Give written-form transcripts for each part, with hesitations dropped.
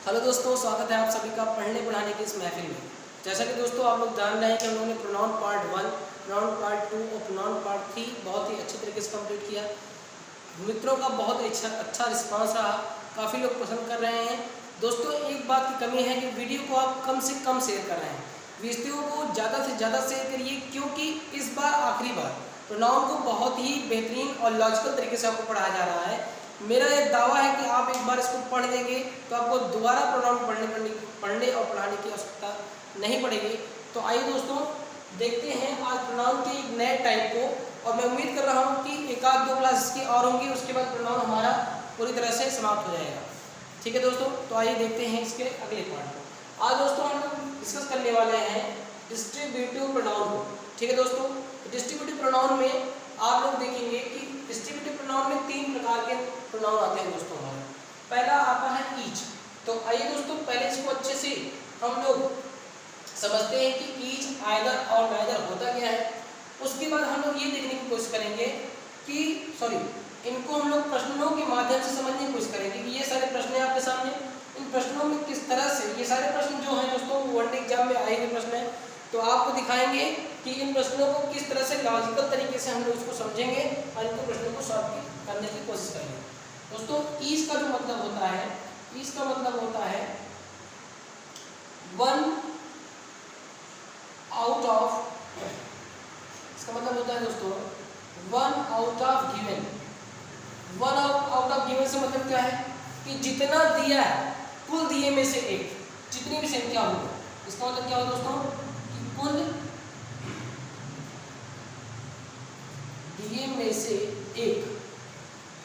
Hello दोस्तों, स्वागत है आप सभी का पढ़ने पढ़ाने की इस महफिल में। जैसा कि दोस्तों आप लोग जान रहे हैं कि हम लोगों ने प्रोनाउन पार्ट 1, प्रोनाउन पार्ट 2 और प्रोनाउन पार्ट 3 बहुत ही अच्छे तरीके से कंप्लीट किया। मित्रों का बहुत अच्छा रिस्पांस रहा, काफ़ी लोग पसंद कर रहे हैं। दोस्तों एक बात की कमी है कि वीडियो को आप कम से कम शेयर कर रहे हैं। वीडियो को ज़्यादा से ज़्यादा शेयर करिए, क्योंकि इस बार आखिरी बार प्रोनाउन को बहुत ही बेहतरीन और लॉजिकल तरीके से आपको पढ़ाया जा रहा है। मेरा एक दावा है कि आप एक बार इसको पढ़ लेंगे तो आपको दोबारा प्रोनाउन पढ़ने और पढ़ाने की आवश्यकता नहीं पड़ेगी। तो आइए दोस्तों देखते हैं आज प्रोनाउन के एक नए टाइप को, और मैं उम्मीद कर रहा हूँ कि एक आध दो क्लास की और होंगी, उसके बाद प्रोनाउन हमारा पूरी तरह से समाप्त हो जाएगा। ठीक है दोस्तों, तो आइए देखते हैं इसके अगले पार्ट को। आज दोस्तों हम लोग डिस्कस करने वाले हैं डिस्ट्रीब्यूटिव प्रोनाउन को। ठीक है दोस्तों, डिस्ट्रीब्यूटिव प्रोनाउन में आप लोग देखेंगे कि डिस्ट्रीब्यूटिव प्रोनाउन में 3 प्रकार के प्रोनाउन आते हैं दोस्तों हमारे। पहला आता है ईच। तो आइए दोस्तों पहले इसको अच्छे से हम लोग समझते हैं कि ईच, आइदर और नाइदर होता क्या है। उसके बाद हम लोग ये देखने की कोशिश करेंगे कि इनको हम लोग प्रश्नों के माध्यम से समझने की कोशिश करेंगे कि ये सारे प्रश्न हैं आपके सामने। इन प्रश्नों में किस तरह से ये सारे प्रश्न जो हैं दोस्तों वन एग्जाम में आए हुए प्रश्न हैं, तो आपको दिखाएंगे कि इन प्रश्नों को किस तरह से लॉजिकल तरीके से हम लोग इसको समझेंगे और इनको प्रश्नों को सॉल्व करने की कोशिश करेंगे। दोस्तों ईच का जो मतलब होता है, ईच का मतलब होता है वन आउट ऑफ, इसका मतलब होता है दोस्तों one out of given. One out of given से मतलब क्या है कि जितना दिया है कुल दिए में से एक, जितनी भी संख्या हो, इसका मतलब क्या हो दोस्तों कि कुल दिए में से एक,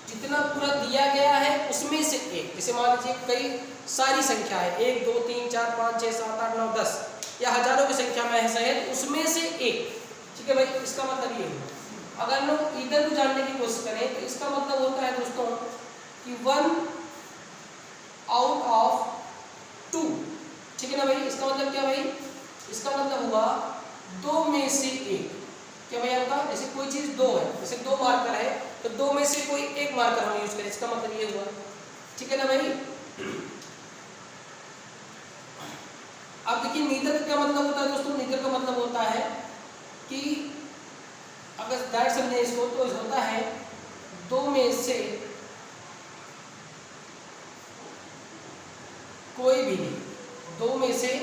जितना पूरा दिया गया है उसमें से एक। जैसे मान लीजिए कई सारी संख्या है, 1 2 3 4 5 6 7 8 9 10 या हजारों की संख्या में ऐसा है, तो उसमें से एक। ठीक है भाई, इसका मतलब ये है। अगर हम लोग इधर को जानने की कोशिश करें तो इसका मतलब होता है दोस्तों कि वन आउट ऑफ 2। ठीक है ना भाई, इसका मतलब क्या भाई, इसका मतलब हुआ 2 में से एक। क्या भाई आपका, जैसे कोई चीज 2 है, जैसे 2 मार्कर है तो 2 में से कोई एक मार्कर हम यूज करें, इसका मतलब ये हुआ। ठीक है ना भाई। अब देखिए नीदर का क्या मतलब होता है दोस्तों। नीदर का मतलब होता है कि अगर डायरेक्ट समझे इसको तो होता है 2 में से कोई भी नहीं, 2 में से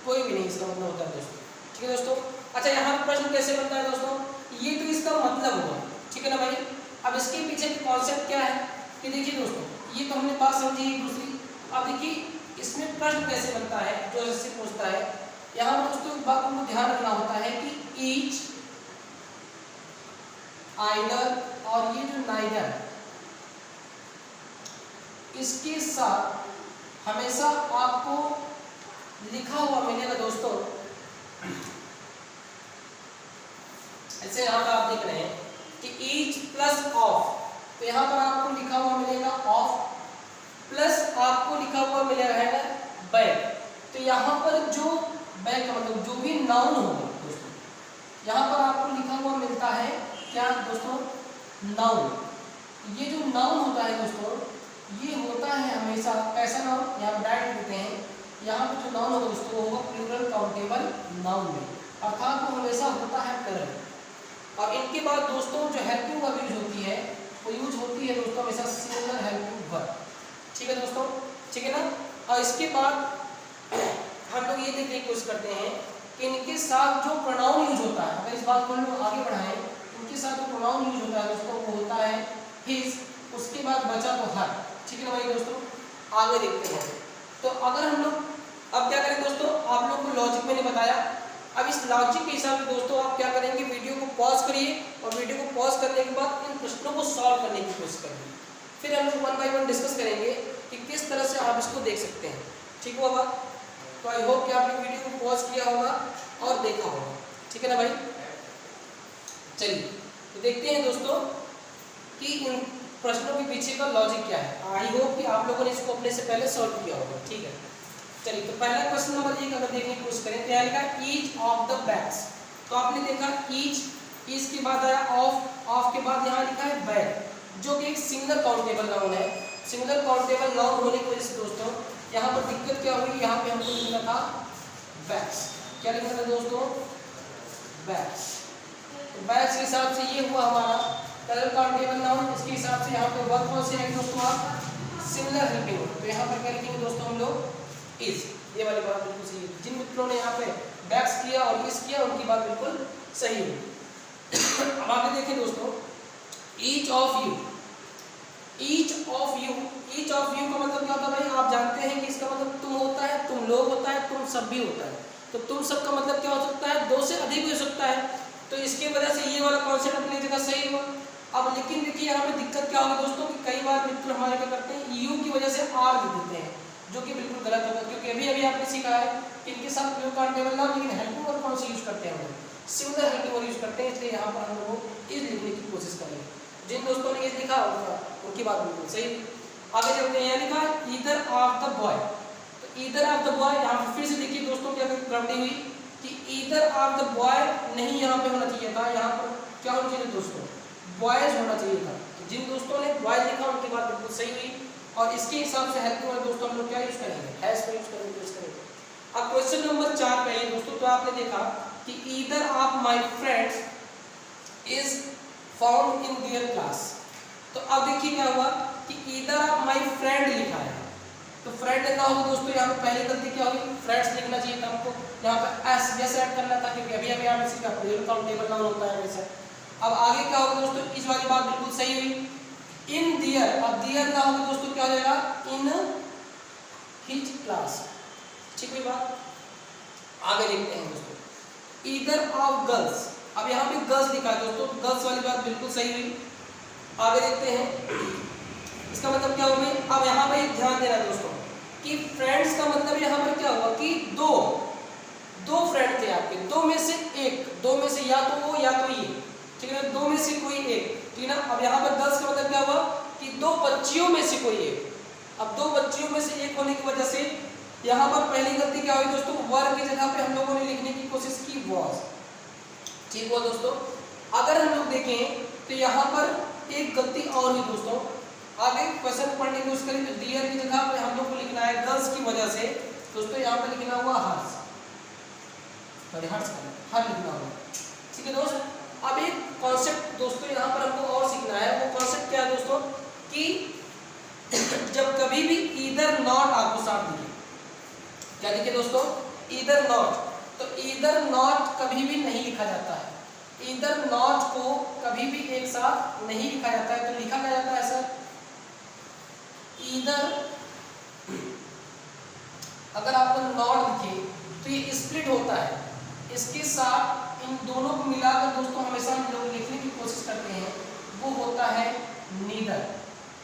कोई भी नहीं, इसका मतलब होता है दोस्तों। ठीक है दोस्तों। अच्छा यहाँ प्रश्न कैसे बनता है दोस्तों, ये तो इसका मतलब हुआ। ठीक है ना भाई। अब इसके पीछे कॉन्सेप्ट क्या है कि देखिए दोस्तों, ये तो हमने बात समझी दूसरी। अब देखिए इसमें प्रश्न कैसे बनता है, जो इससे पूछता है। यहाँ पर दोस्तों एक बात को ध्यान रखना होता है कि ईच, आइदर और ये जो नाइदर, इसके साथ हमेशा आपको लिखा हुआ मिलेगा दोस्तों। ऐसे यहाँ पर आप देख रहे हैं कि ईच प्लस ऑफ, तो यहाँ पर आपको लिखा हुआ मिलेगा ऑफ, प्लस आपको लिखा हुआ मिलेगा बैक। तो यहाँ पर जो बैक का मतलब जो भी नाउन होगा दोस्तों, यहाँ पर आपको लिखा हुआ मिलता है क्या दोस्तों, नाउन। ये जो नाउन होता है दोस्तों, ये होता है हमेशा कैसा नाउन, यहाँ डायरेक्ट देते हैं। यहाँ पर जो नाउन होगा दोस्तों वो होगा प्लूरल काउंटेबल नाउन में, अर्थात वो हमेशा होता है प्लूरल। और इनके बाद दोस्तों जो हेल्पिंग वर्ब यूज होती है वो यूज होती है दोस्तों हमेशा सिंगुलर हेल्पिंग वर्ब। ठीक है दोस्तों, ठीक है ना। और इसके बाद हम लोग ये देखने की कोशिश करते हैं कि इनके साथ जो प्रोनाउन यूज होता है, अगर इस बात को हम लोग आगे बढ़ाएं, इनके साथ जो प्रोनाउन यूज होता है दोस्तों वो होता है हिज, उसके बाद बचा तो हर। ठीक है ना भाई दोस्तों, आगे देखते हैं। तो अगर हम लोग अब क्या करें दोस्तों, आप लोग को लॉजिक मैंने बताया। अब इस लॉजिक के हिसाब से दोस्तों आप क्या करेंगे, वीडियो को पॉज करिए और वीडियो को पॉज करने के बाद इन प्रश्नों को सॉल्व करने की कोशिश करेंगे। फिर हम लोग 1 बाय 1 डिस्कस करेंगे कि किस तरह से आप इसको देख सकते हैं। ठीक होगा, तो आई होप कि आपने वीडियो को पॉज किया होगा और देखा होगा। ठीक है ना भाई। चलिए तो देखते हैं दोस्तों कि इन प्रश्नों के पीछे का लॉजिक क्या है। आई होप कि आप लोगों ने इसको अपने से पहले सॉल्व किया होगा। ठीक है, चलिए तो पहला क्वेश्चन नंबर 1 अगर देखने की कोशिश करें तो यहाँ लिखा ईच ऑफ द बैग्स। तो आपने देखा ईच, ईच के बाद आया ऑफ, ऑफ के बाद यहाँ लिखा है बैग, जो कि एक सिंगल काउंटेबल नाउन है। सिंगल काउंटेबल नाउन होने की वजह से दोस्तों यहाँ पर दिक्कत क्या हुई, यहाँ पे हमको लिखना था बैक्स। क्या लिखना था दोस्तों, बैक्स। तो बैक्स के हिसाब से ये हुआ हमारा कलर काउंटेबल नाउन। इसके हिसाब से यहाँ पे वर्ब कौन से आएंगे दोस्तों, आप सिमिलर हेल्पिंग। तो यहाँ पर क्या लिखेंगे दोस्तों हम लोग, इज। ये वाली बात बिल्कुल सही है। जिन मित्रों ने यहाँ पे बैक्स किया और इज किया उनकी बात बिल्कुल सही है। अब आगे देखें दोस्तों, each of you. Each of you, each of you का मतलब क्या होता है भाई, आप जानते हैं कि इसका मतलब तुम होता है, तुम लोग होता है, तुम सब भी होता है। तो तुम सब का मतलब क्या हो सकता है, दो से अधिक भी हो सकता है। तो इसकी वजह से ये वाला कॉन्सेप्ट अपनी जगह सही हुआ। अब लेकिन देखिए यहाँ पे दिक्कत क्या होगी दोस्तों कि कई बार मित्र हमारे क्या करते हैं, यू की वजह से आर लिख देते हैं, जो कि बिल्कुल गलत होगा। क्योंकि अभी अभी आपने सीखा है कि इनके साथ कलर काउंटेबल नाउन, लेकिन हेल्पिंग वर्ब कौन सी यूज करते हैं, हम लोग सिमिलर हेल्पिंग वर्ब यूज करते हैं। इसलिए यहाँ पर हम लोग इज लिखने की कोशिश करेंगे। जिन दोस्तों ने इज लिखा होगा उनकी बात बिल्कुल सही। आगे चलते हैं, यहाँ लिखा ईदर ऑफ द बॉय। तो ईदर ऑफ द बॉय, यहाँ पर फिर से देखिए दोस्तों क्या गड़बड़ी हुई कि ईदर ऑफ द बॉय नहीं यहाँ पे होना चाहिए था, यहाँ पर क्या होना चाहिए दोस्तों, बॉयज होना चाहिए था। तो जिन दोस्तों ने बॉयज लिखा उनकी बात बिल्कुल सही हुई। और इसके हिसाब से हेल्पिंग वर्ब दोस्तों हम लोग क्या यूज करेंगे, हैज का यूज करेंगे। अब क्वेश्चन नंबर 4 पे आइए दोस्तों। तो आपने देखा कि either of my friends is found in their class. तो अब देखिए क्या हुआ कि ईदर ऑफ माय फ्रेंड लिखा है, तो फ्रेंड ना होगा दोस्तों, यहाँ पे पहली गलती क्या होगी, फ्रेंड्स लिखना चाहिए था हमको, यहाँ पे एस यस ऐड करना था, क्योंकि अभी अभी आपने सीखा प्लूरल काउंटेबल नाउन होता है वैसे। अब आगे क्या होगा दोस्तों, इस वाली बात बिल्कुल सही हुई। इन दियर, अब दियर ना होगा दोस्तों, क्या हो जाएगा, इन हिज क्लास। ठीक हुई बात। आगे देखते हैं दोस्तों, ईदर ऑफ गर्ल्स। अब यहाँ पे गर्ल्स लिखा है दोस्तों, गर्ल्स वाली बात बिल्कुल सही हुई। आगे देखते हैं, इसका मतलब क्या होगा। अब यहाँ पे ध्यान देना दोस्तों कि फ्रेंड्स का मतलब यहाँ पर क्या हुआ कि दो फ्रेंड थे आपके, दो में से एक, दो में से या तो वो या तो ये, ठीक है ना, दो में से कोई एक, ठीक है ना। अब यहाँ पर गर्ल्स का मतलब क्या हुआ कि दो बच्चियों में से कोई एक। अब दो बच्चियों में से एक होने की वजह से यहाँ पर पहली गलती क्या हुई दोस्तों, वर की जगह पे हम लोगों ने लिखने की कोशिश की वॉज। ठीक हुआ दोस्तों। अगर हम लोग देखें तो यहाँ पर एक गलती और हुई दोस्तों। आगे क्वेश्चन पढ़ने की कोशिश करें तो डियर की जगह पे हम लोग को लिखना है गर्ल्स की वजह से दोस्तों, यहाँ पे लिखना हुआ हर्ष, सॉरी हर्ष हर लिखना होगा। ठीक है दोस्त। अब एक कॉन्सेप्ट दोस्तों यहाँ पर हमको और सीखना है। वो कॉन्सेप्ट क्या है दोस्तों कि जब कभी भी ईदर नॉट आपको साथ दिखे, क्या लिखे दोस्तों, ईदर नॉट। तो ईदर नॉट कभी भी नहीं लिखा जाता है, ईदर नॉट को कभी भी एक साथ नहीं लिखा जाता है। तो लिखा क्या जाता है सर, ईदर, अगर आपको नॉट दिखे तो ये स्प्लिट होता है, इसके साथ इन दोनों को मिलाकर दोस्तों हमेशा हम लोग लिखने की कोशिश करते हैं, वो होता है नीदर।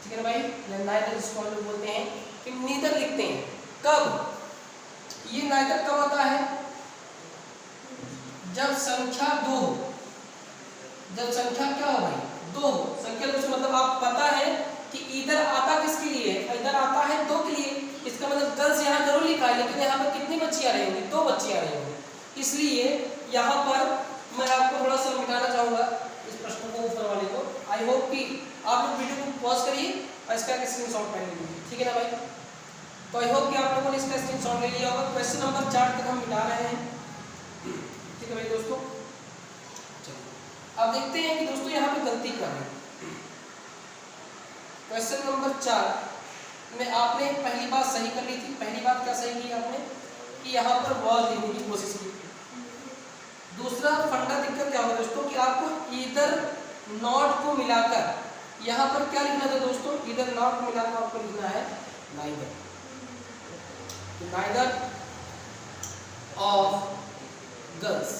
ठीक है ना भाई, नाइदर इसको हम लोग बोलते हैं कि नीदर लिखते हैं। कब ये नाइदर कब आता है, जब संख्या दो, जब संख्या क्या हो भाई, दो संख्या दो से मतलब आप पता है कि इधर आता किसके लिए, इधर आता है दो के लिए। इसका मतलब गर्ल्स यहाँ जरूर लिखा है, लेकिन यहाँ पर कितनी बच्चियां रही होंगी, दो बच्चियां रही होंगी। इसलिए यहाँ पर मैं आपको थोड़ा सा मिटाना चाहूंगा इस प्रश्न को, ऊपर वाले को। आई होप कि आप लोग वीडियो को पॉज करिए और इसका स्क्रीनशॉट ले लीजिए। ठीक है ना भाई। तो आई होप कि आप लोगों ने इसका स्क्रीनशॉट ले लिया होगा। क्वेश्चन नंबर 4 तक हम मिटा रहे हैं। ठीक है भाई दोस्तों। अब देखते हैं कि दोस्तों यहाँ पे गलती क्या है। क्वेश्चन नंबर 4 में आपने पहली बात सही कर ली थी। पहली बात क्या सही की आपने कि यहाँ पर वॉज लिखने की कोशिश की। दूसरा फंडा दिक्कत क्या होगा दोस्तों कि आपको ईदर नॉट को मिलाकर यहाँ पर क्या लिखना था दोस्तों, ईदर नॉट को मिलाकर आपको लिखना है नाइदर, नाइदर ऑफ गर्ल्स,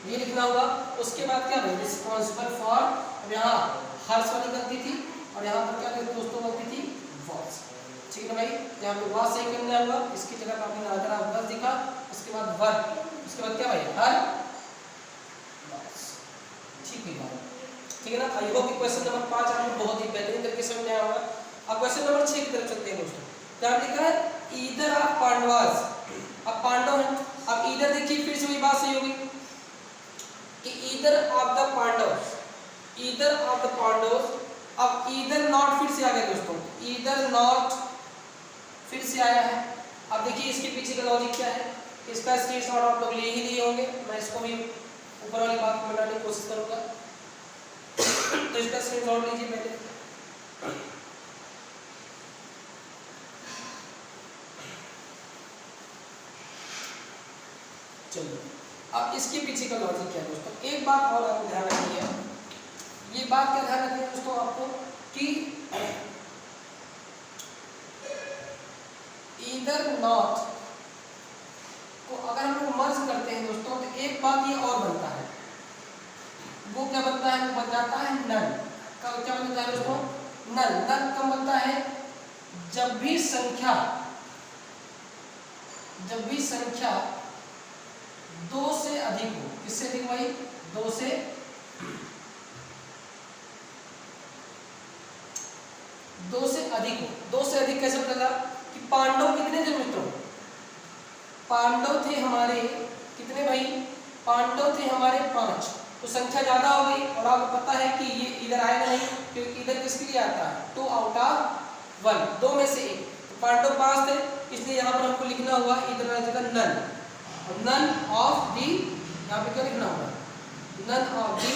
ये लिखना होगा। उसके बाद क्या भाई, रिस्पॉन्सिबल फॉर, अब यहाँ हर्ष वाली गलती थी और यहाँ पर क्या दोस्तों गलती थी, वॉज। ठीक है ना भाई, यहाँ पे वॉज सही करना होगा। इसकी जगह आपने नाइदर ऑफ गर्ल्स दिखा, उसके बाद वर्ब, उसके बाद क्या भाई, हर वॉज। ठीक है ना, ठीक है ना। आई होप कि क्वेश्चन नंबर 5 आपको बहुत ही बेहतरीन तरीके से समझ आया होगा। अब क्वेश्चन नंबर 6 की तरफ चलते हैं दोस्तों। क्या लिखा है, ईदर ऑफ पांडवास। अब पांडव है, अब ईदर देखिए फिर से वही बात सही होगी कि either of the Pandavas, either of the Pandavas. अब ईदर नॉट फिर से आ गया दोस्तों, ईदर नॉट फिर से आया है। अब देखिए इसके पीछे का लॉजिक क्या है, इसका स्क्रीनशॉट आप लोग ले ही लिए होंगे, मैं इसको भी ऊपर वाली बात बनाने की कोशिश करूंगा। तो इसका स्क्रीनशॉट लीजिए पहले। चलिए अब इसके पीछे का लॉजिक क्या है दोस्तों, एक बात और आपको ध्यान रखनी है। ये बात क्या ध्यान रखनी है दोस्तों आपको कि ईदर नॉट को अगर हम लोग मर्ज करते हैं दोस्तों तो एक बात ये और बनता है, वो क्या बनता है, वो बन जाता है नल। कब क्या बनता है दोस्तों, नल। नल कब बनता है, जब भी संख्या 2 से अधिक हो। किससे अधिक भाई, 2 से अधिक हो। 2 से अधिक कैसे बनेगा कि पांडव कितने थे मित्रों, पांडव थे हमारे कितने भाई, पांडव थे हमारे 5। तो संख्या ज्यादा हो गई और आपको पता है कि ये इधर आएगा नहीं, क्योंकि इधर किसके लिए आता है, 2 आउट ऑफ 1, 2 में से 1। तो पांडव 5 थे, इसलिए यहाँ पर हमको लिखना हुआ इधर आ जाएगा नन, नन ऑफ दी, यहाँ पे क्या लिखना होगा, नन ऑफ दी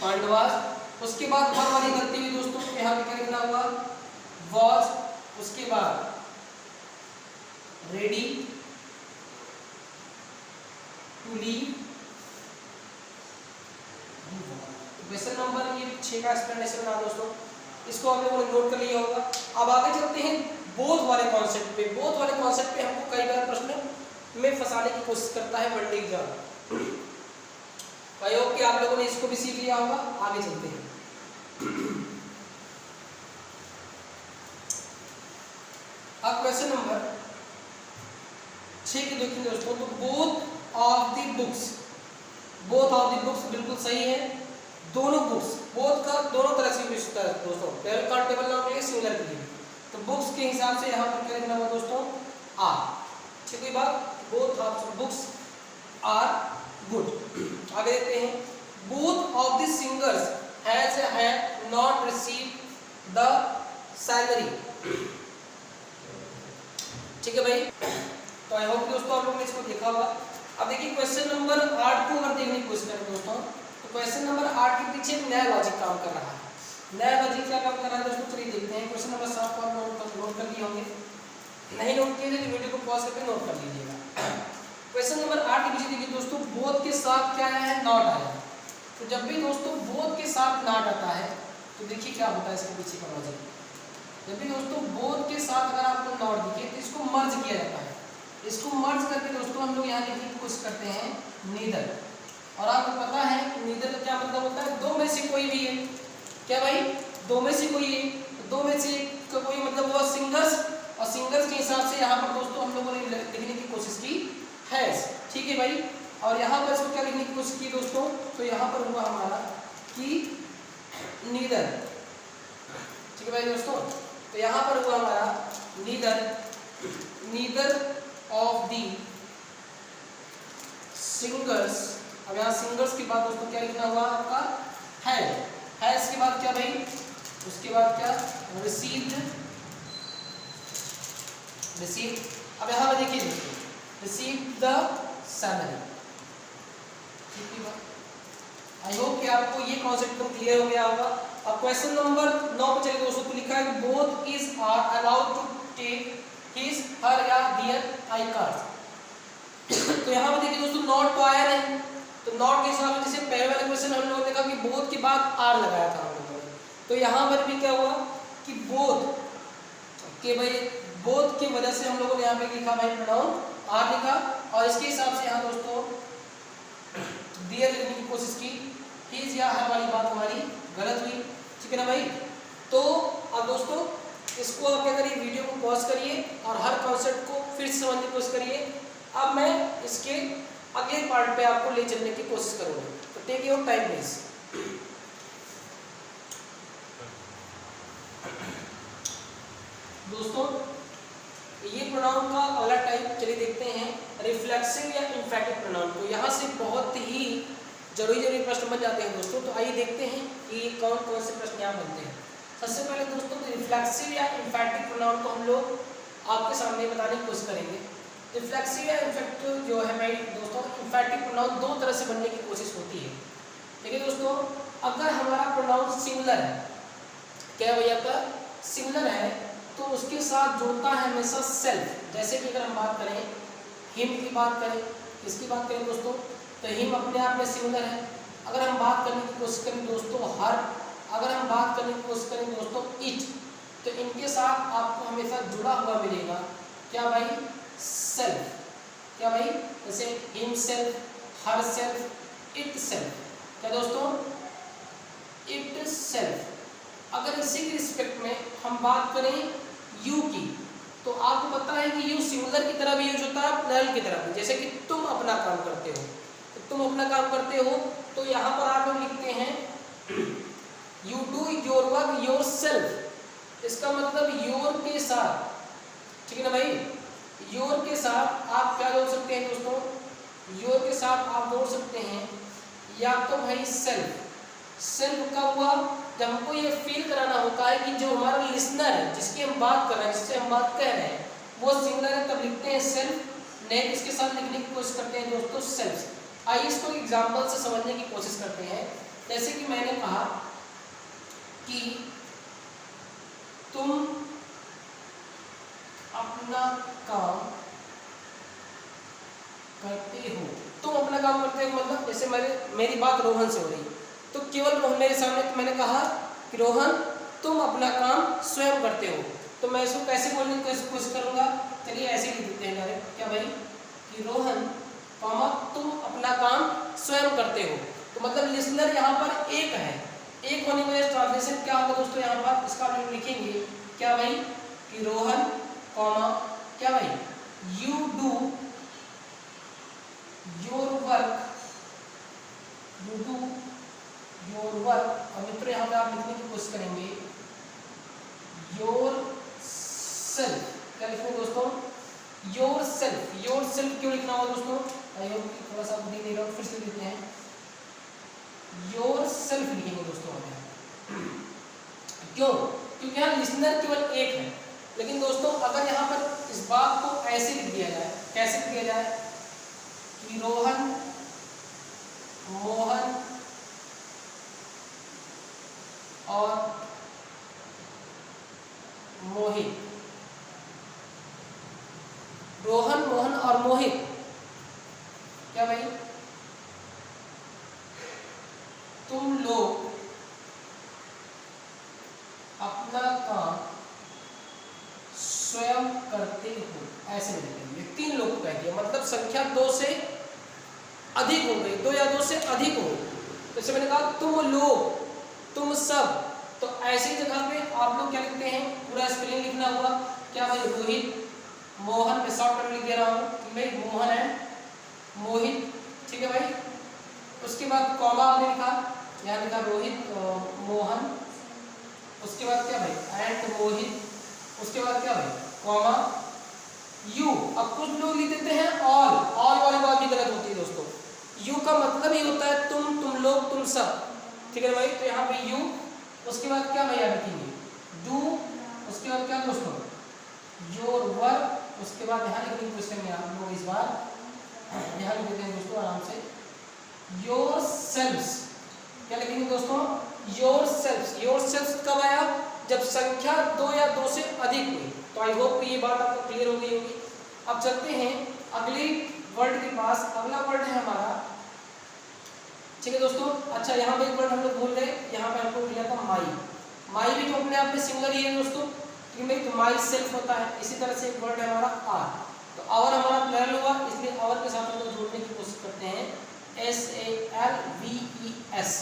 पांडवास। उसके बाद वन वाली गलती हुई दोस्तों, यहाँ पे क्या लिखना हुआ, वॉज। उसके बाद ready to leave. Question number ये 6 का एक्सप्लेनेशन रहा दोस्तों, इसको आप लोगों ने नोट कर लिया होगा। अब आगे चलते हैं बोथ वाले कॉन्सेप्ट पे। बोथ वाले कॉन्सेप्ट पे हमको कई बार प्रश्न में फंसाने की कोशिश करता है मंडी एग्जाम। आई होप कि आप लोगों ने इसको भी सीख लिया होगा। आगे चलते हैं। अब क्वेश्चन नंबर 6 की देखिए दोस्तों, तो both of the books, both of the books बिल्कुल सही है। दोनों बुक्स, बोथ का दोनों तरह से यूज होता है दोस्तों, पेयर का टेबल नाम के लिए, सिंगुलर के लिए। तो बुक्स के हिसाब से यहाँ पर क्या लिखना होगा दोस्तों, आर। ठीक है बात, both of books are good. आगे देखते हैं, both of the singers have not received the salary. ठीक है भाई, तो आई होप दोस्तों आप लोगों ने इसको देखा होगा। अब देखिए क्वेश्चन नंबर 8 को अगर देखने की कोशिश करें दोस्तों, तो क्वेश्चन नंबर 8 के पीछे एक नया लॉजिक काम कर रहा है। नया लॉजिक क्या काम कर रहा है दोस्तों, चलिए देखते हैं। क्वेश्चन नंबर 7 को आप नोट कर लिए होंगे, नहीं नोट किए तो वीडियो को पॉज करके नोट कर लीजिएगा। क्वेश्चन नंबर 8 के पीछे देखिए दोस्तों, बोथ के साथ क्या आया है, नॉट आया है। तो जब भी दोस्तों बोथ के साथ नॉट आता है तो देखिए क्या होता है इसके पीछे का लॉजिक। जब भी दोस्तों बोथ के साथ अगर आपको नॉट दिखे तो इसको मर्ज किया जाता है। इसको मर्ज करके दोस्तों हम लोग यहाँ लिखने की कोशिश करते हैं नीदर। और आपको पता है कि नीदर का क्या मतलब होता है, 2 में से कोई भी है। क्या भाई, 2 में से कोई है। तो 2 में से का कोई मतलब हुआ सिंगर्स, और सिंगर्स के हिसाब से यहाँ पर दोस्तों हम लोगों ने लिखने की कोशिश की हैज। ठीक है भाई, और यहाँ पर इसको क्या लिखने की कोशिश की दोस्तों, तो यहाँ पर हुआ हमारा कि नीदर। ठीक है भाई दोस्तों, तो यहाँ पर हुआ हमारा नीदर ऑफ दी सिंगर्स। अब यहाँ सिंगर्स के बाद दोस्तों क्या लिखना हुआ आपका, हैज के बाद क्या भाई, उसके बाद क्या, रिसीव्ड। अब यहाँ पर देखिए दोस्तों, रिसीव्ड द सैलरी। ठीक है, आई होप कि आपको ये कॉन्सेप्ट क्लियर हो गया होगा। अब क्वेश्चन नंबर 9 पे चलिए दोस्तों, तो लिखा है कि both is are allowed to take his her या देयर आई कार्ड। तो यहाँ पे देखिए दोस्तों नॉट तो आया नहीं, तो नॉट के हिसाब से जैसे पहले वाले क्वेश्चन हम लोगों ने देखा कि बोथ के बाद आर लगाया था हम लोगों ने, तो यहाँ पर भी क्या हुआ कि बोथ के भाई, बोथ की वजह से हम लोगों ने यहाँ पे लिखा भाई प्रोनाउन आर लिखा, और इसके हिसाब से यहाँ दोस्तों देयर लिखने की कोशिश की। हिज या हर वाली बात हमारी गलत हुई। ठीक है ना भाई, तो अब दोस्तों इसको आप क्या करिए, वीडियो को पॉज करिए और हर कॉन्सेप्ट को फिर से समझने की कोशिश करिए। अब मैं इसके अगले पार्ट पे आपको ले चलने की कोशिश करूँगा, तो टेक योर टाइम प्लीज। दोस्तों ये प्रोनाउन का अगला टाइप चलिए देखते हैं, रिफ्लेक्सिव या इंफैक्टिव प्रोनाउन को। यहाँ से बहुत ही जरूरी प्रश्न बन जाते हैं दोस्तों, तो आइए देखते हैं कि कौन कौन से प्रश्न यहाँ बनते हैं। सबसे पहले दोस्तों रिफ्लेक्सिव या एम्फैटिक प्रोनाउन को हम लोग आपके सामने बताने की कोशिश करेंगे। रिफ्लेक्सिव या एम्फैटिक जो है भाई दोस्तों, एम्फैटिक प्रोनाउन दो तरह से बनने की कोशिश होती है। देखिए दोस्तों, अगर हमारा प्रोनाउन सिंगुलर है, क्या भैया का सिंगुलर है, तो उसके साथ जुड़ता है हमेशा सेल्फ। जैसे कि अगर हम बात करें हिम की बात करें, किसकी बात करें दोस्तों, तो हिम अपने आप में सिंगुलर है। अगर हम बात करने की कोशिश करें दोस्तों हर, अगर हम बात करने की कोशिश करें दोस्तों इट, तो इनके साथ आपको हमेशा जुड़ा हुआ मिलेगा क्या भाई, सेल्फ। क्या भाई, जैसे him self, her self, it self. क्या दोस्तों, इट सेल्फ। अगर इसी के रिस्पेक्ट में हम बात करें यू की, तो आपको पता है कि यू सिंगुलर की तरह भी यूज होता है, प्लूरल की तरह भी। जैसे कि तुम अपना काम करते हो, तो तुम अपना काम करते हो, तो यहाँ पर आप लोग लिखते हैं you do your work your self. इसका मतलब योर के साथ, ठीक है ना भाई, योर के साथ आप क्या जोड़ सकते हैं दोस्तों, योर के साथ आप जोड़ सकते हैं या तो भाई सेल्फ। सेल्फ कब हुआ, जब हमको ये फील कराना होता है कि जो हमारा लिसनर है, जिसकी हम बात कर रहे हैं, जिससे हम बात कह रहे हैं, वो सिंगुलर है, तब लिखते हैं सेल्फ। नेम इसके साथ लिखने की कोशिश करते हैं दोस्तों सेल्फ। आइए इसको एग्जाम्पल से समझने की कोशिश करते हैं। जैसे कि मैंने कहा कि तुम अपना काम करते हो, तुम अपना काम करते हो मतलब जैसे मेरी बात रोहन से हो रही, तो केवल रोहन मेरे सामने, तो मैंने कहा कि रोहन तुम अपना काम स्वयं करते हो, तो मैं इसको कैसे बोलने की कोशिश करूंगा, चलिए ऐसे ही लिखते हैं डायरेक्ट। क्या भाई, कि रोहन कॉमा तुम अपना काम स्वयं करते हो, तो मतलब लिसनर यहाँ पर एक है। एक होने की वजह से ट्रांसलेशन क्या होगा दोस्तों, यहाँ पर इसका आप लोग लिखेंगे क्या भाई, कि रोहन कॉमा क्या भाई, you do your work, you do your work. और मित्रों यहाँ पे आप लिखने की कोशिश करेंगे योर सेल्फ। क्या लिखेंगे दोस्तों, योर सेल्फ। योर सेल्फ क्यों लिखना होगा दोस्तों, थोड़ा सा बुद्धि दे रहा हूँ, फिर से लिखते हैं योर सेल्फ लिखेंगे दोस्तों हमें। क्यों, क्योंकि यहाँ लिसनर केवल एक है। लेकिन दोस्तों अगर यहाँ पर इस बात को ऐसे लिख दिया जाए, कैसे लिख दिया जाए, कि रोहन, मोहन और मोहित, रोहन, मोहन और मोहित, क्या भाई, तुम लोग अपना काम स्वयं करते हो, ऐसे नहीं लिखेंगे। तीन लोग को कह दिया, मतलब संख्या दो से अधिक हो गई, दो या दो से अधिक हो। जैसे मैंने कहा तुम लोग, तुम सब, तो ऐसी जगह पे आप लोग क्या लिखते हैं, पूरा स्पेलिंग लिखना होगा। क्या भाई, रोहित, मोहन, मैं शॉर्ट टर्म लिख दे रहा हूँ कि भाई मोहन है, मोहित, ठीक है भाई। उसके बाद कॉमा आपने लिखा, यहाँ लिखा रोहित, मोहन, उसके बाद क्या भाई, एंड मोहित, उसके बाद क्या भाई, कॉमा, यू। अब कुछ लोग लिख देते हैं ऑल वाली बात भी गलत होती है दोस्तों। यू का मतलब ही होता है तुम लोग, तुम सब, ठीक है भाई। तो यहाँ पे यू, उसके बाद क्या भैया लिखेंगे, डू, उसके बाद क्या दोस्तों, योर वर्क, उसके बाद यहाँ लिखने की कोशिश करेंगे आप लोग इस बार, यहाँ लिख देते हैं दोस्तों आराम से, योर सेल्व्स। क्या लिखेंगे दोस्तों, योर सेल्व्स। योर सेल्व्स कब आया, जब संख्या दो या दो से अधिक हुई। तो आई होप ये बात आपको क्लियर हो गई होगी। अब चलते हैं अगले वर्ड के पास। अगला वर्ड है हमारा, ठीक है दोस्तों। अच्छा, यहाँ पे एक वर्ड हम लोग भूल गए, यहाँ पे हमको मिला था माई। माई भी तो अपने आप में सिंगुलर ही है दोस्तों, क्योंकि तो माई सेल्फ होता है। इसी तरह से एक वर्ड है हमारा आर, तो आवर हमारा प्लूरल हुआ, इसलिए आवर के साथ हम लोग जोड़ने की कोशिश करते हैं SALVES।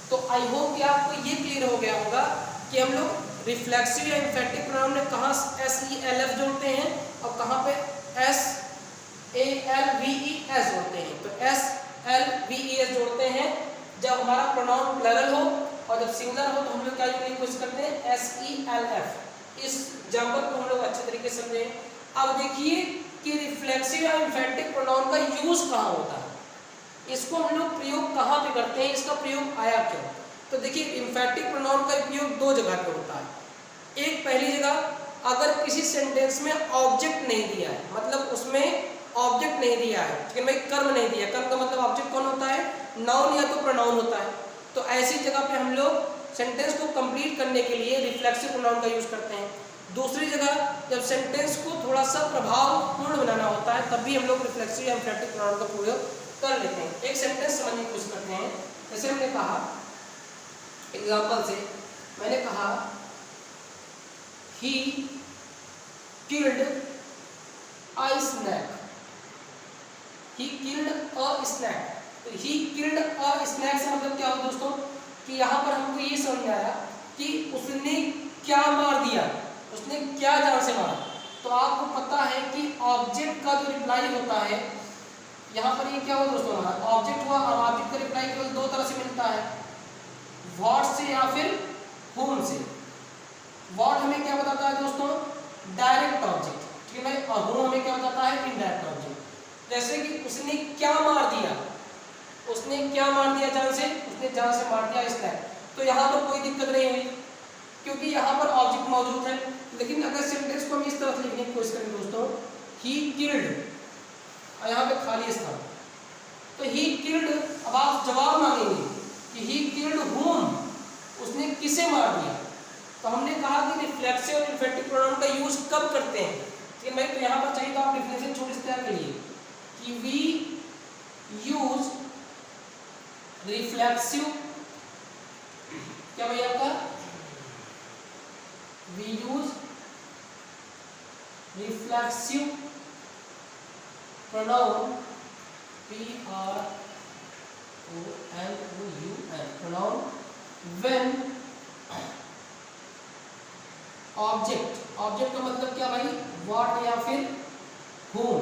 तो आई होप कि आपको ये क्लियर हो गया होगा कि हम लोग रिफ्लेक्सिव या एम्फैटिक प्रोनाउन में कहाँ SELF जोड़ते हैं और कहाँ पे SALVES जोड़ते हैं। तो SLVES जोड़ते हैं जब हमारा प्रोनाउन प्लूरल हो, और जब सिंगुलर हो तो हम लोग क्या जोड़ने की कोशिश करते हैं, SELF। इस एग्जाम्पल को हम लोग अच्छे तरीके से समझे। अब देखिए कि रिफ्लेक्सिव या एम्फैटिक प्रोनाउन का यूज कहाँ होता है, इसको हम लोग प्रयोग कहाँ पे करते हैं, इसका प्रयोग आया क्यों। तो देखिए एम्फैटिक प्रोनाउन का प्रयोग दो जगह पे होता है। एक पहली जगह अगर किसी सेंटेंस में ऑब्जेक्ट नहीं दिया है, मतलब उसमें ऑब्जेक्ट नहीं दिया है, ठीक है भाई, कर्म नहीं दिया, कर्म का मतलब ऑब्जेक्ट कौन होता है, नाउन या तो प्रोनाउन होता है। तो ऐसी जगह पे हम लोग सेंटेंस को कंप्लीट करने के लिए रिफ्लेक्सिव प्रोनाउन का यूज करते हैं। दूसरी जगह जब सेंटेंस को थोड़ा सा प्रभावपूर्ण बनाना होता है तब भी हम लोग रिफ्लेक्सिव या इंफ्लेक्टिव प्रोनाउन का प्रयोग कर लेते हैं। एक सेंटेंस समझने की कोशिश करते हैं। जैसे हमने कहा एग्जांपल से, मैंने कहा he killed a snake, he killed a snake. तो ही किल्ड अ स्नैक से मतलब क्या हो दोस्तों कि यहाँ पर हमको ये समझ में आया कि उसने क्या मार दिया, उसने क्या जान से मारा। तो आपको पता है कि ऑब्जेक्ट का जो रिप्लाई होता है, यहाँ पर ये क्या हुआ दोस्तों, हमारा ऑब्जेक्ट हुआ, और ऑब्जेक्ट का रिप्लाई केवल दो तरह से मिलता है, व्हाट से या फिर whom से। व्हाट हमें क्या बताता है दोस्तों, डायरेक्ट ऑब्जेक्ट, ठीक है, और whom हमें क्या बताता है, इनडायरेक्ट ऑब्जेक्ट। जैसे कि उसने क्या मार दिया, उसने क्या मार दिया जान से, उसने जान से मार दिया स्नैक। तो यहाँ पर कोई दिक्कत नहीं हुई क्योंकि यहाँ पर ऑब्जेक्ट मौजूद है। लेकिन अगर सेंटेंस को हम इस तरह लिखने की कोशिश करें दोस्तों, ही किल्ड, और यहाँ पे खाली स्थान, तो ही किल्ड, अब आप जवाब मांगेंगे कि ही किल्ड whom, उसने किसे मार दिया। तो हमने कहा कि रिफ्लेक्सिव और इंफ्लेक्टिव प्रोनाउन का यूज कब करते हैं, ठीक है भाई। तो यहाँ पर चाहिए तो आप डिफिनेशन छोड़ इस तरह के लिए कि वी यूज रिफ्लेक्सिव, क्या भैया आपका, we use reflexive pronoun, PRONOUN, pronoun when object, object का मतलब क्या भाई, व्हाट या फिर whom,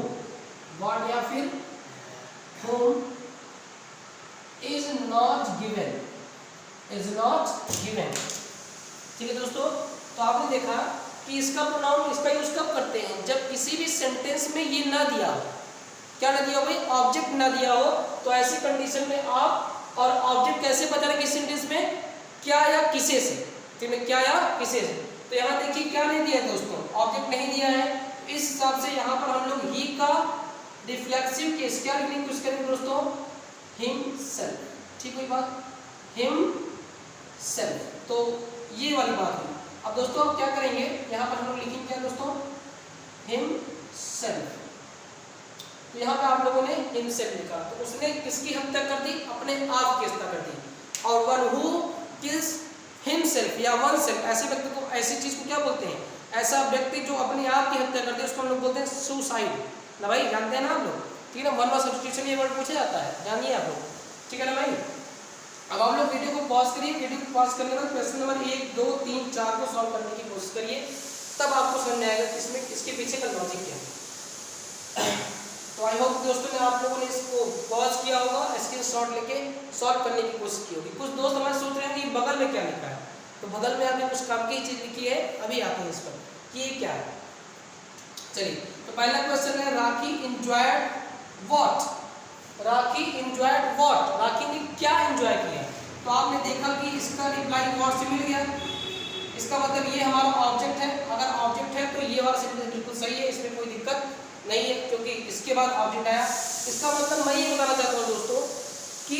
व्हाट या फिर whom is not given, is not given, ठीक है दोस्तों। तो आपने देखा कि इसका प्रोनाउन, इसका यूज कब करते हैं, जब किसी भी सेंटेंस में ये ना दिया हो, क्या ना दिया हो भाई, ऑब्जेक्ट ना दिया हो। तो ऐसी कंडीशन में आप और ऑब्जेक्ट कैसे पता लगे सेंटेंस में, क्या या किसे से, ठीक है, क्या या किसे से। तो यहाँ देखिए क्या नहीं दिया है दोस्तों, ऑब्जेक्ट नहीं दिया है। इस हिसाब से यहाँ पर हम लोग ही का रिफ्लेक्सिव केस क्या लिखने की कोशिश करेंगे दोस्तों, हिमसेल्फ, ठीक हुई बात, हिमसेल्फ। तो ये वाली बात है। अब दोस्तों अब क्या करेंगे, यहाँ पर हम लोग लिखेंगे क्या दोस्तों, हिमसेल्फ। तो यहाँ पे आप लोगों ने हिमसेल्फ लिखा, तो उसने किसकी हत्या कर दी, अपने आप की हत्या कर दी। और वन हु किल्स हिमसेल्फ या वन सेल्फ, ऐसे व्यक्ति को, ऐसी चीज को क्या बोलते हैं, ऐसा व्यक्ति जो अपने आप की हत्या करते हैं उसको हम लोग बोलते हैं सुसाइड ना भाई, जानते हैं ना आप लोग, ठीक है ना। वन वर्ड सब्स्टिट्यूशन ये वर्ड पूछा जाता है, जानिए आप लोग, ठीक है ना भाई। अब आप लोग वीडियो को पॉज करिए, वीडियो को पॉज करने के बाद क्वेश्चन नंबर 1, 2, 3, 4 को सॉल्व करने की कोशिश करिए, तब आपको समझ में आएगा कि इसमें इसके पीछे का लॉजिक क्या है। तो आई होप दोस्तों ने, आप लोगों ने इसको पॉज किया होगा, स्क्रीनशॉट लेके सॉल्व करने की कोशिश की होगी। कुछ दोस्त हमारे सोच रहे हैं कि बगल में क्या लिखा है, तो बगल में आपने कुछ काम की चीज लिखी है, अभी आते हैं इस पर कि ये क्या है। चलिए, तो पहला क्वेश्चन है, Rakhi enjoyed what, Rakhi enjoyed what, Rakhi ने क्या एंजॉय किया। तो आपने देखा कि इसका रिप्लाई व्हाट से मिल गया, इसका मतलब ये हमारा ऑब्जेक्ट है। अगर ऑब्जेक्ट है तो ये वाला सेंटेंस बिल्कुल सही है, इसमें कोई दिक्कत नहीं है क्योंकि इसके बाद ऑब्जेक्ट आया। इसका मतलब मैं ये बताना चाहता हूँ दोस्तों कि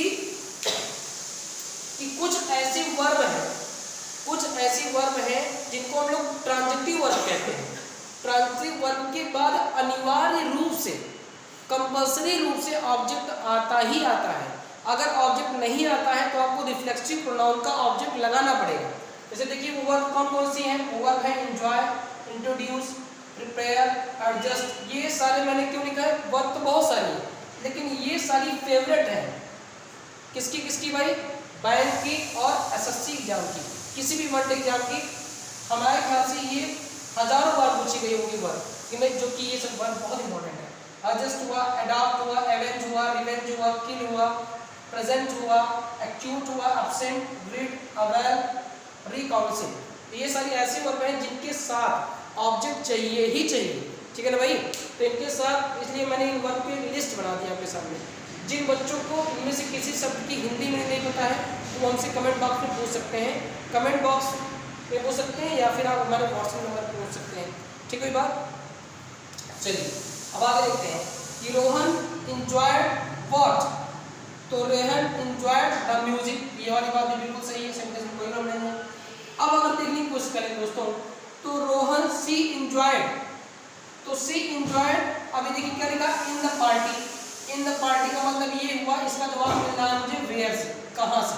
कुछ ऐसे वर्ब हैं, कुछ ऐसी वर्ब हैं जिनको हम लोग ट्रांजिटिव वर्ब कहते हैं। ट्रांजिटिव वर्ब के बाद अनिवार्य रूप से, कंपल्सरी रूप से ऑब्जेक्ट आता ही आता है। अगर ऑब्जेक्ट नहीं आता है तो आपको रिफ्लेक्सिव प्रोनाउन का ऑब्जेक्ट लगाना पड़ेगा। जैसे देखिए वो वर्ब कौन कौन सी हैं, वो वर्ब है एंजॉय, इंट्रोड्यूस, प्रिपेयर, एडजस्ट। ये सारे मैंने क्यों लिखा है, वर्ब तो बहुत सारी है लेकिन ये सारी फेवरेट है किसकी किसकी भाई, बैंक की और एसएससी एग्जाम की, किसी भी वर्ड एग्जाम की। हमारे ख्याल से ये हजारों बार पूछी गई होगी वर्ब, जो कि ये सब वर्ब बहुत इंपॉर्टेंट है। एडजस्ट हुआ, अडॉप्ट हुआ, एवेंज हुआ, रिवेंज हुआ, किल हुआ, प्रेजेंट हुआ, एक्यूट हुआ, एब्सेंट, ग्रिड, अवेल, रिकाउंसिल। ये सारी ऐसी वर्ब हैं जिनके साथ ऑब्जेक्ट चाहिए ही चाहिए, ठीक है ना भाई। तो इनके साथ, इसलिए मैंने इन वर्ब की लिस्ट बना दी आपके सामने। जिन बच्चों को इनमें से किसी शब्द की हिंदी में नहीं पता है तो वो हमसे कमेंट बॉक्स में पूछ सकते हैं। कमेंट बॉक्स पे पूछ सकते हैं या फिर आप हमारे व्हाट्सएप नंबर पे पूछ सकते हैं। ठीक है बात। चलिए अब आगे देखते हैं कि रोहन इंजॉयड व्हाट, तो रोहन इंजॉयड द म्यूजिक, ये वाली बात भी बिल्कुल सही है, सेंटेंस में कोई प्रॉब्लम नहीं है। अब अगर देखने की कोशिश करें दोस्तों तो रोहन सी इंजॉयड, तो सी इंजॉयड अभी देखिए क्या लिखा in the party, in the party का मतलब ये हुआ, इसका जवाब मिल रहा है मुझे वेयर से, कहां से।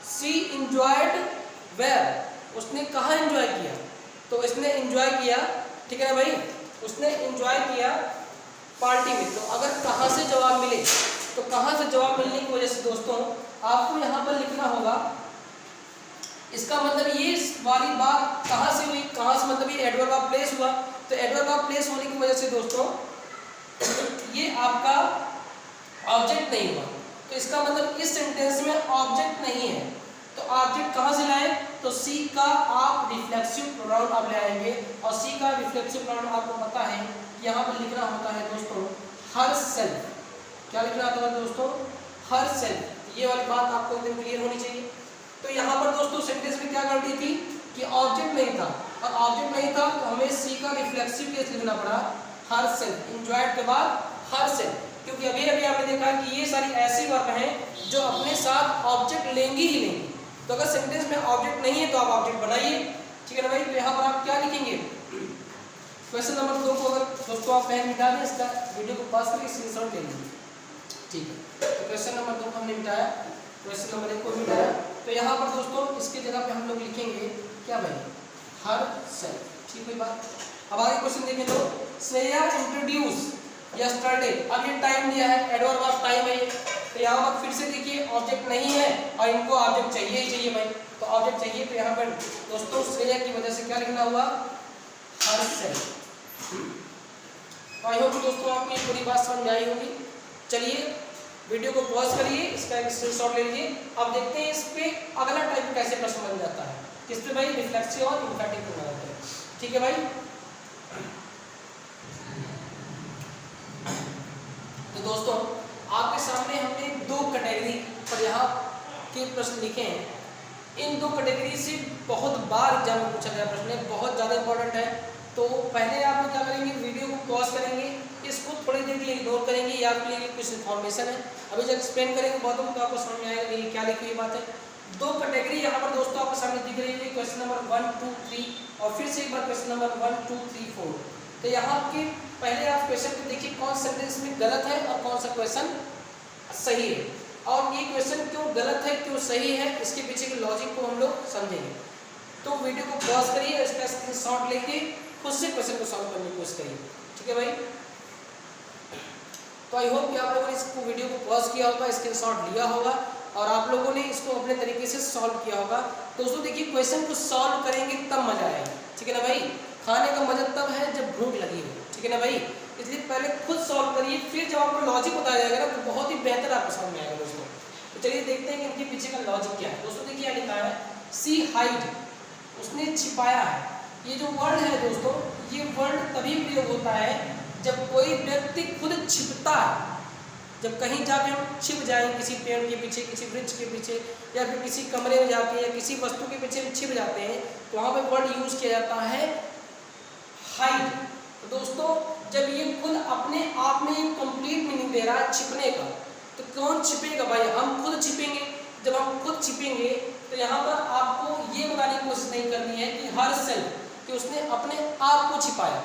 सी इंजॉयड वेयर, उसने कहां एंजॉय किया, तो इसने एंजॉय किया, ठीक है ना भाई, उसने एंजॉय किया पार्टी में। तो अगर कहां से जवाब मिले तो कहां से जवाब मिलने की वजह से दोस्तों आपको यहां पर लिखना होगा, इसका मतलब ये वाली बात कहां से हुई, कहां से मतलब ये एडवर्ब ऑफ प्लेस हुआ, तो एडवर्ब ऑफ प्लेस होने की वजह से दोस्तों ये आपका ऑब्जेक्ट नहीं हुआ, तो इसका मतलब इस सेंटेंस में ऑब्जेक्ट नहीं है। तो ऑब्जेक्ट कहां से लाए, तो सी का आप रिफ्लेक्सिव प्रोनाउन आप ले आएंगे, और सी का रिफ्लेक्सिव प्रोनाउन आपको पता है यहां पर लिखना होता है दोस्तों हर सेल्फ, क्या लिखना होता है दोस्तों हर सेल्फ, ये वाली बात आपको एकदम क्लियर होनी चाहिए। तो यहाँ पर दोस्तों सेंटेंस में क्या गलती थी कि ऑब्जेक्ट नहीं था, और ऑब्जेक्ट नहीं था तो हमें सी का रिफ्लेक्सिव केस लिखना पड़ा हर सेल्फ, एंजॉयड के बाद हर सेल्फ, क्योंकि अभी अभी आपने देखा कि ये सारी ऐसी वर्ब हैं जो अपने साथ ऑब्जेक्ट लेंगी ही लेंगी। तो अगर सेंटेंस में ऑब्जेक्ट नहीं है तो आप ऑब्जेक्ट बनाइए, ठीक है ना भाई। तो यहाँ पर आप क्या लिखेंगे, क्वेश्चन नंबर 2 को अगर दोस्तों आप पेन मिटा दें, इसका वीडियो को पास करके स्क्रीनशॉट ले लीजिए, ठीक है। तो क्वेश्चन नंबर 2 को हमने मिटाया, क्वेश्चन नंबर 1 को मिटाया, तो यहाँ पर दोस्तों इसकी जगह पे हम लोग लिखेंगे क्या भाई हर सेल्फ, ठीक है बात। अब आगे क्वेश्चन देखें तो श्रेया इंट्रोड्यूस यस्टरडे, अब ये टाइम दिया है, एडवर्ब ऑफ टाइम है, तो यहाँ पर फिर से देखिए ऑब्जेक्ट नहीं है और इनको ऑब्जेक्ट चाहिए ही चाहिए भाई, तो ऑब्जेक्ट चाहिए, तो यहाँ पर दोस्तों श्रेया की वजह से क्या लिखना हुआ हर सेल्फ। तो आई होप दोस्तों आपको ये पूरी बात समझ में आई होगी। चलिए वीडियो को पॉज करिए, इसका एक स्क्रीनशॉट ले लीजिए। अब देखते हैं इस पे अगला टाइप कैसे प्रश्न बन जाता है, किस पे भाई रिफ्लेक्सिव और इंफेटिव बना जाता है, ठीक है भाई। तो दोस्तों आपके सामने हमने 2 कैटेगरी पर यहाँ के प्रश्न लिखे हैं। इन 2 कैटेगरी से बहुत बार एग्जाम में पूछा गया प्रश्न है, बहुत ज़्यादा इंपॉर्टेंट है। तो पहले आप क्या करेंगे, वीडियो को पॉज करेंगे, इसको थोड़ी देर के लिए इग्नोर करेंगे, या आपके लिए कुछ इन्फॉर्मेशन है, अभी जब एक्सप्लेन करेंगे बहुतों तो आपको समझ में आएगा कि क्या लिखी हुई बात है। 2 कैटेगरी यहाँ पर दोस्तों आपके सामने दिख रही है, क्वेश्चन नंबर 1, 2, 3 और फिर से एक बार क्वेश्चन नंबर 1, 2, 3, 4। तो यहाँ के पहले आप क्वेश्चन को देखिए कौन सेंटेंस में गलत है और कौन सा क्वेश्चन सही है, और ये क्वेश्चन क्यों गलत है क्यों सही है इसके पीछे के लॉजिक को हम लोग समझेंगे। तो वीडियो को पॉज करिए, इसका स्क्रीनशॉट लेके खुद से क्वेश्चन को सॉल्व करने की कोशिश करिए, ठीक है भाई। तो आई होप कि आप लोगों ने इसको वीडियो को पॉज किया होगा, स्क्रीनशॉट लिया होगा और आप लोगों ने इसको अपने तरीके से सॉल्व किया होगा। दोस्तों देखिए क्वेश्चन को सॉल्व करेंगे तब मजा आएगा, ठीक है ना भाई। खाने का मजा तब है जब भूख लगी हो, ठीक है ना भाई। इसलिए पहले खुद सॉल्व करिए, फिर जब आपको लॉजिक बताया जाएगा ना तो बहुत ही बेहतर आपको समझ में आएगा दोस्तों। तो चलिए देखते हैं कि इनके पीछे का लॉजिक क्या है। दोस्तों देखिए लिखा है सी हाइड, उसने छिपाया है। ये जो वर्ड है दोस्तों, ये वर्ड तभी प्रयोग होता है जब कोई व्यक्ति खुद छिपता है, जब कहीं जाके हम छिप जाएं किसी पेड़ के पीछे, किसी वृक्ष के पीछे, या फिर किसी कमरे में जाके या किसी वस्तु के पीछे हम छिप जाते हैं, तो वहाँ पे वर्ड यूज किया जाता है हाइड। तो दोस्तों जब ये खुद अपने आप में कंप्लीट मीनिंग दे रहा है छिपने का, तो कौन छिपेगा भाई, हम खुद छिपेंगे। जब हम खुद छिपेंगे तो यहाँ पर आपको ये बताने की कोशिश नहीं करनी है कि हर सेल्फ, कि उसने अपने आप को छिपाया।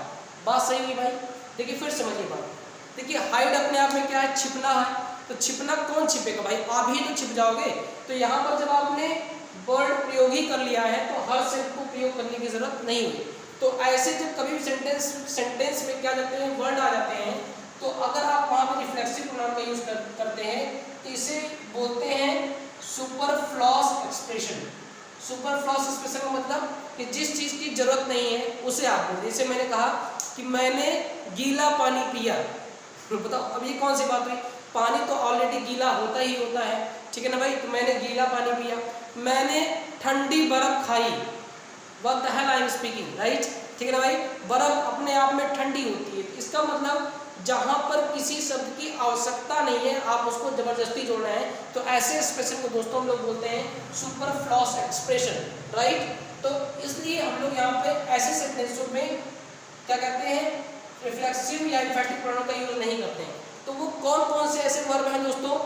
बात सही हुई भाई। देखिए फिर समझिए बात, देखिए हाइड अपने आप में क्या है, छिपना है। तो छिपना कौन छिपेगा भाई, आप ही तो छिप जाओगे। तो यहाँ पर जब आपने वर्ड प्रयोग ही कर लिया है तो हर सेल्फ को प्रयोग करने की जरूरत नहीं हुई। तो ऐसे जब कभी भी सेंटेंस में क्या जाते हैं, वर्ड आ जाते हैं, तो अगर आप वहाँ पर रिफ्लेक्सिव प्रोनाउन का यूज करते हैं तो इसे बोलते हैं सुपरफ्लूअस एक्सप्रेशन। सुपरफ्लूअस एक्सप्रेशन का मतलब कि जिस चीज़ की जरूरत नहीं है उसे आप बोलते। जैसे मैंने कहा कि मैंने गीला पानी पिया, बताओ अब ये कौन सी बात हुई, पानी तो ऑलरेडी गीला होता ही होता है, ठीक है ना भाई। तो मैंने गीला पानी पिया। मैंने ठंडी बर्फ खाई, what the hell I am speaking, right, ठीक है ना भाई। बर्फ अपने आप में ठंडी होती है, इसका मतलब जहां पर किसी शब्द की आवश्यकता नहीं है, आप उसको जबरदस्ती जोड़ रहे हैं, तो ऐसे एक्सप्रेशन को दोस्तों हम लोग बोलते हैं सुपरफ्लूस एक्सप्रेशन, राइट। तो इसलिए हम लोग यहाँ पे ऐसे सेंटेंसों में क्या कहते हैं, रिफ्लेक्सिव या इम्फेटिक प्रोनाउन का यूज नहीं करते हैं। तो वो कौन कौन से ऐसे वर्ब हैं दोस्तों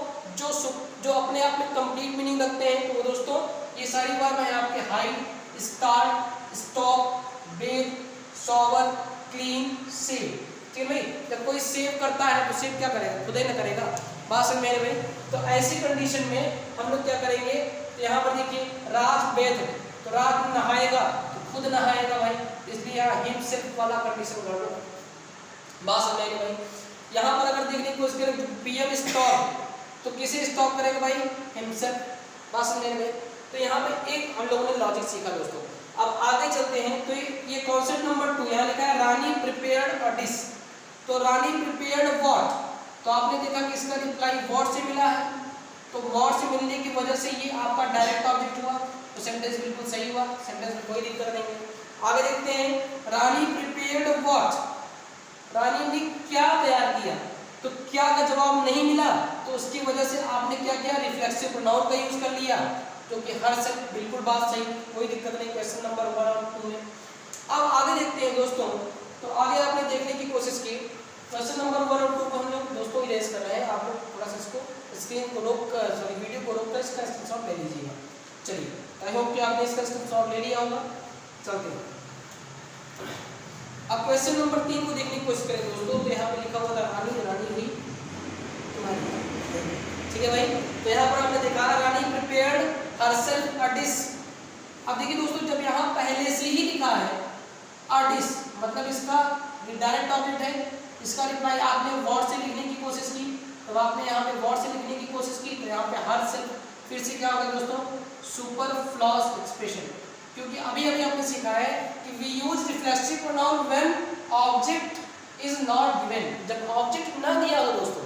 जो अपने आप में कंप्लीट मीनिंग रखते हैं, तो वो दोस्तों ये सारी वर्ब हैं आपके hide, start, stop, bake, shower, clean, shave. ठीक है भाई, जब कोई सेव करता है तो सेव क्या करेगा, खुद ही ना करेगा, बात समझ में भाई। तो ऐसी कंडीशन में हम लोग क्या करेंगे, तो यहाँ पर देखिए राज बेथ, तो राज नहाएगा तो खुद नहाएगा भाई, इसलिए यहाँ हिमसेल्फ वाला कंडीशन कर लो, बात समझ में भाई। यहाँ पर अगर देखने की कोशिश करें पीएम स्टॉप, तो किसे स्टॉप करेगा भाई, हिमसेल्फ, बात समझ में। तो यहाँ पे एक हम लोगों ने लॉजिक सीखा दोस्तों। अब आगे चलते हैं, तो ये कॉन्सेप्ट नंबर 2 यहाँ लिखा है रानी प्रिपेयर्ड अ डिश, तो रानी प्रिपेयर्ड व्हाट, तो आपने देखा कि इसका रिप्लाई व्हाट से मिला है, तो व्हाट से मिलने की वजह से ये आपका डायरेक्ट ऑब्जेक्ट हुआ, तो सेंटेंस बिल्कुल सही हुआ, सेंटेंस में कोई दिक्कत नहीं है। आगे देखते हैं रानी प्रिपेयर्ड व्हाट, रानी ने क्या तैयार किया, तो क्या का जवाब नहीं मिला, तो उसकी वजह से आपने क्या किया, रिफ्लेक्सिव प्रोनाउन का यूज कर लिया, क्योंकि हर से बिल्कुल बात सही, कोई दिक्कत नहीं क्वेश्चन नंबर 1 और 2 में। अब आगे देखते हैं दोस्तों, तो आगे आपने देखने की कोशिश की, क्वेश्चन नंबर 1 और 2 को हम लोग दोस्तों इरेज कर रहे हैं, आप लोग थोड़ा सा इसको स्क्रीन को वीडियो को रोक कर इसका स्क्रीनशॉट ले लीजिएगा। चलिए, आई होप कि आपने इसका स्क्रीनशॉट ले लिया होगा। चलते हैं अब क्वेश्चन नंबर 3 को देखने की कोशिश करें दोस्तों, तो यहाँ पे लिखा हुआ था रानी हुई तुम्हारी, ठीक है भाई। तो यहाँ पर आपने देखा रानी प्रिपेयर्ड हरसेल्फ अ डिश। अब देखिए दोस्तों, जब यहाँ पहले से ही लिखा है अ डिश, मतलब इसका डायरेक्ट ऑब्जेक्ट है, इसका रिप्लाई आपने वर्ड से लिखने की कोशिश की, तो आपने यहाँ पे वर्ड से लिखने की कोशिश की, तो यहाँ पे हरसेल्फ फिर से क्या होगा दोस्तों, सुपरफ्लूस एक्सप्रेशन, क्योंकि अभी आपने सीखा है कि we use reflexive pronoun when object is not given, जब ऑब्जेक्ट ना दिया हो दोस्तों,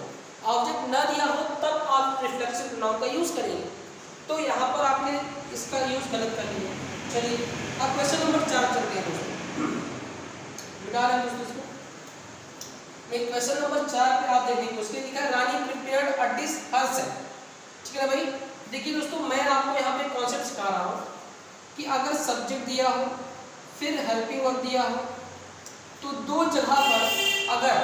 ऑब्जेक्ट ना दिया हो तब आप रिफ्लेक्सिव प्रोनाउन का यूज करेंगे, तो यहाँ पर आपने इसका यूज गलत कर लिया। चलिए अब क्वेश्चन नंबर 4 चलते हैं दोस्तों, मिटा रहे हैं दोस्तों इसको। मैं क्वेश्चन नंबर 4 पे आप देखिए, उसके लिखा है रानी प्रिपेयर्ड अ डिश हरसेल्फ, ठीक है भाई। देखिए दोस्तों, मैं आपको यहाँ पे कॉन्सेप्ट सिखा रहा हूँ कि अगर सब्जेक्ट दिया हो फिर हेल्पिंग वर्ब दिया हो, तो दो जगह पर अगर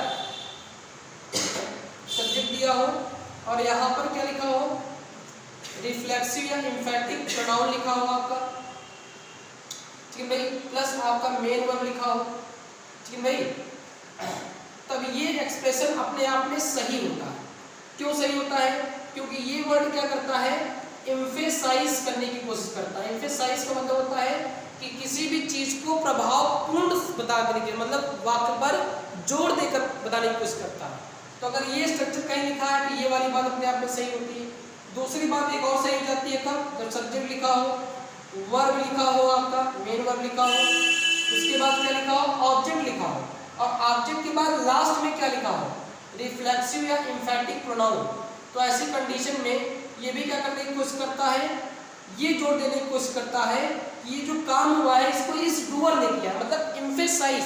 सब्जेक्ट दिया हो और यहाँ पर क्या लिखा हो, रिफ्लेक्सिव या एम्फैटिक प्रोनाउन लिखा हो आपका, ठीक है भाई, प्लस आपका मेन वर्ब लिखा हो, ठीक है भाई, तब ये एक्सप्रेशन अपने आप में सही होता है। क्यों सही होता है, क्योंकि ये वर्ड क्या करता है, एम्फेसाइज करने की कोशिश करता है। एम्फेसाइज का मतलब होता है कि किसी भी चीज को प्रभावपूर्ण बताने के, मतलब वाक्य पर जोर देकर बताने की कोशिश करता है। तो अगर ये स्ट्रक्चर कहीं लिखा है तो ये वाली बात अपने आप में सही होती है। दूसरी बात एक और सही हो जाती है कब, जब सब्जेक्ट लिखा हो, वर्ब लिखा हो, आपका मेन वर्ब लिखा हो, उसके बाद क्या लिखा हो, ऑब्जेक्ट लिखा हो, और ऑब्जेक्ट के बाद लास्ट में क्या लिखा हो, रिफ्लेक्सिव या एम्फैटिक प्रोनाउन। तो ऐसी कंडीशन में ये भी क्या करने की कोशिश करता है, ये जोर देने की कोशिश करता है कि ये जो काम हुआ है इसको इस डूअर ने किया, मतलब एम्फेसाइज,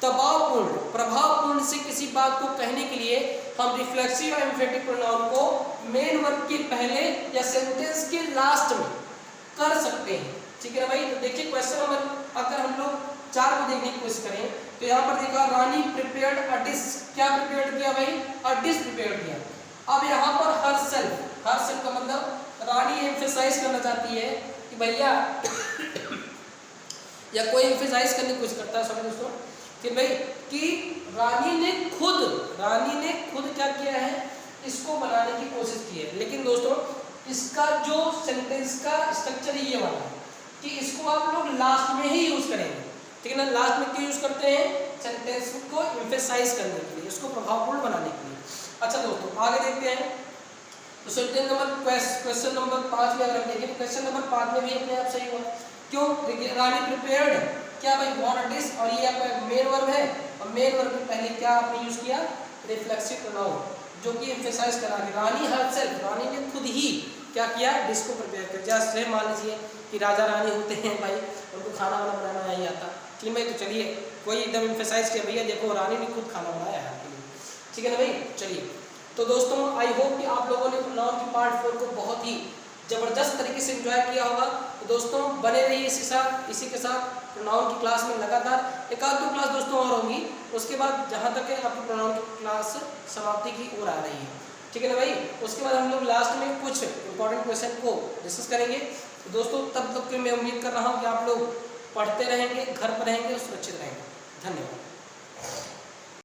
दबावपूर्ण, प्रभावपूर्ण से किसी बात को कहने के लिए हम रिफ्लेक्सिव और एम्फैटिक प्रोनाउन को मेन वर्ब के पहले या सेंटेंस के लास्ट में कर सकते हैं, ठीक है ना भाई। तो देखिए क्वेश्चन नंबर अगर हम लोग 4 को देखने की कोशिश करें, तो यहाँ पर देखा रानी प्रिपेयर्ड अ डिश, क्या प्रिपेयर्ड किया भाई, अ डिश प्रिपेयर्ड किया। अब यहाँ पर हरसेल्फ का मतलब रानी एम्फेसाइज करना चाहती है कि भैया या कोई एम्फेसाइज करने की कोशिश करता है समझ दोस्तों कि भाई कि रानी ने खुद क्या किया है, इसको बनाने की कोशिश की है। लेकिन दोस्तों इसका जो सेंटेंस का स्ट्रक्चर ये वाला है कि इसको आप लोग लास्ट में ही यूज करेंगे, ठीक है ना। लास्ट में क्यों यूज करते हैं, सेंटेंस को एम्फेसाइज करने के लिए, इसको प्रभावपूर्ण बनाने के लिए। अच्छा दोस्तों आगे देखते हैं, तो सेंटेंस नंबर क्वेश्चन नंबर 5 में अगर हम देखें, क्वेश्चन नंबर 5 में भी अपने आप सही हुआ। क्यों, देखिए रानी प्रिपेयर्ड क्या भाई, व्हाट अ डिश, और ये आपका मेन वर्ब है, और मेन वर्ब के पहले क्या आपने यूज किया, रिफ्लेक्सिव प्रोनाउन, जो कि एम्फेसाइज करा के रानी हरसेल्फ, रानी ने खुद ही क्या किया, डिश को प्रिपेयर किया। जैसे मान लीजिए कि राजा रानी होते हैं भाई, उनको खाना वाना बनाना नहीं आता, ठीक है। तो चलिए कोई एकदम एम्फेसाइज किया, भैया देखो रानी ने खुद खाना बनाया है आपके लिए। ठीक है ना भाई। चलिए तो दोस्तों आई होप कि आप लोगों ने प्रोनाउन की पार्ट 4 को बहुत ही ज़बरदस्त तरीके से एंजॉय किया होगा। तो दोस्तों बने रहिए इसी के साथ प्रोनाउन की क्लास में लगातार एक आध दो क्लास दोस्तों और होंगी, उसके बाद जहाँ तक है आपकी प्रोनाउन की क्लास समाप्ति की ओर आ रही है, ठीक है ना भाई। उसके बाद हम लोग लास्ट में कुछ इंपॉर्टेंट क्वेश्चन को डिस्कस करेंगे। तो दोस्तों तब तक के मैं उम्मीद कर रहा हूँ कि आप लोग पढ़ते रहेंगे, घर पर रहेंगे और सुरक्षित रहेंगे। धन्यवाद।